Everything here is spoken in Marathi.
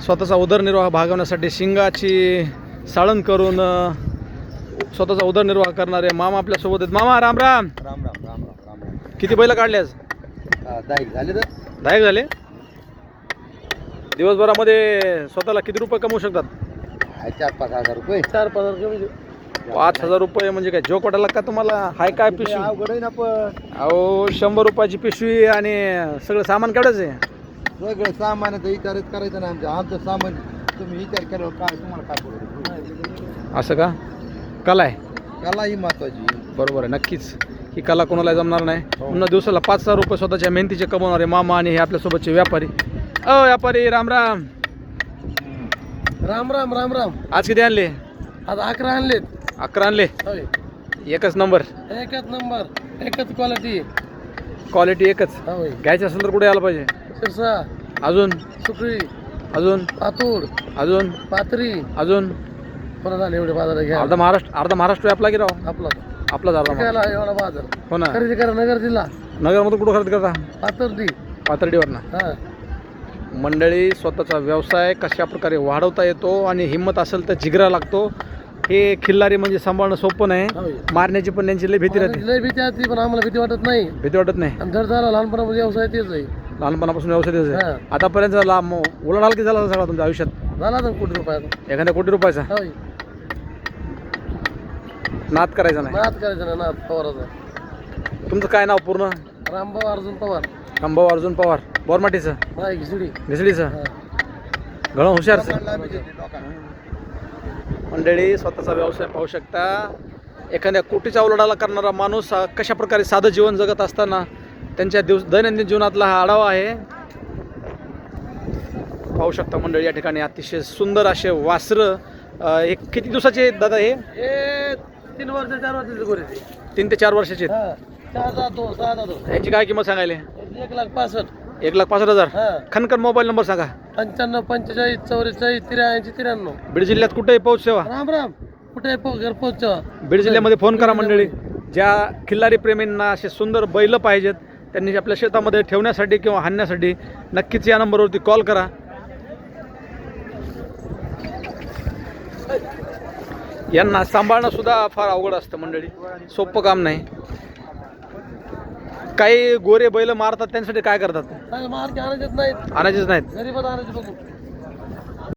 स्वतःचा उदरनिर्वाह भागवण्यासाठी शिंगाची साळण करून स्वतःचा उदरनिर्वाह करणारे मामा आपल्यासोबत आहेत. मामा राम राम. राम राम राम राम राम. किती बैल काढले आज? 10 झाले तर 10 झाले. दिवसभरामध्ये स्वतःला किती रुपये कमवू शकतात? 4-5 हजार रुपये. 4-5 हजार. 5,000 रुपये म्हणजे काय जोक वाटायला का तुम्हाला? हाय काय पिशवी? अवघड आहे ना पण. अहो 100 रुपयाची पिशवी आणि सगळं सामान केवढंच आहे? सगळं सामानाचा विचारच करायचं ना. आमचं सामान तुम्ही विचार केल्यावर काय तुम्हाला काय पडेल? असं का? कला आहे. कला ही महत्वाची. बरोबर आहे. नक्कीच ही कला कोणाला जमणार नाही. पुन्हा दिवसाला 5,000 रुपये स्वतःच्या मेहनतीचे कमवणारे मामा आणि हे आपल्यासोबतचे व्यापारी. व्यापारी राम राम. राम राम राम राम. आज किती आणले? आज 11 आणलेत. 11 आणले. एकच नंबर. एकच नंबर, एकच क्वालिटी. क्वालिटी एकच. घ्यायचं असेल तर कुठे यायला पाहिजे? शिरसा, अजून सुकळी, अजून पातूर, अजून पाथरी, अजून कोणा झाले एवढे बाजार घ्या. अर्धा महाराष्ट्र आपला की राव? आपला आपलाच अर्धा महाराष्ट्र. एवढा बाजार हो ना. खरेदी करा नगर जिल्हा. नगरमधून कुठं खरेदी करता? पाथर्डी. पाथर्डीवरनं. हा. मंडळी स्वतःचा व्यवसाय कशा प्रकारे वाढवता येतो आणि हिंमत असेल तर जिगरा लागतो. हे खिल्लारी म्हणजे सांभाळणं सोपं नाही. मारण्याची पण त्यांची लय भीती राहते. लय भीती असते पण आम्हाला भीती वाटत नाही. भीती वाटत नाही. आणि जर झाला लहानपणामध्ये व्यवसाय तेच आहे. लहानपणापासून व्यवसाय हा. आतापर्यंत उलाढाल की झाला सगळा तुमच्या आयुष्यात? झाला तर कोटी रुपयाचा. एखाद्या कोटी रुपयाचा होय. नाद करायचा नाही. नाद करायचा ना, नाद पवाराचा. तुमचं काय नाव पूर्ण? रामभाऊ अर्जुन पवार. रामभाऊ अर्जुन पवार. बोरमाटीचं? नाही घिसडी. घिसडीचं? गळं हुशार. मंडळी स्वतःचा व्यवसाय पाहू शकता. एखाद्या कोटीचा उलाढाल करणारा माणूस कशा प्रकारे साधं जीवन जगत असताना त्यांच्या दैनंदिन जीवनातला हा आढावा आहे. पाहू शकता मंडळी या ठिकाणी अतिशय सुंदर असे वासरं. एक किती दिवसाचे आहेत दादा हे? 3 वर्ष 4 वर्षाचे गोरे. 3 ते 4 वर्षाचे आहेत. 6,200. यांची काय किंमत सांगायले? 1,65,000. 1,65,000. खनकर मोबाईल नंबर सांगा. 95 45 44 83 93. बीड जिल्ह्यात कुठेही पोहोच सेवा. राम राम. कुठे घर पोहोच. बीड जिल्ह्यामध्ये फोन करा मंडळी. ज्या खिल्लारी प्रेमींना असे सुंदर बैल पाहिजेत त्यांनी आपल्या शेतामध्ये ठेवण्यासाठी किंवा हाणण्यासाठी नक्कीच या नंबरवरती कॉल करा. यांना सांभाळणं सुद्धा फार अवघड असतं मंडळी. सोपं काम नाही. काही गोरे बैल मारतात त्यांच्यासाठी काय करतात? मार्के आणायचेच नाहीत. आणायचेच नाहीत. गरीबात आणायचे बघू.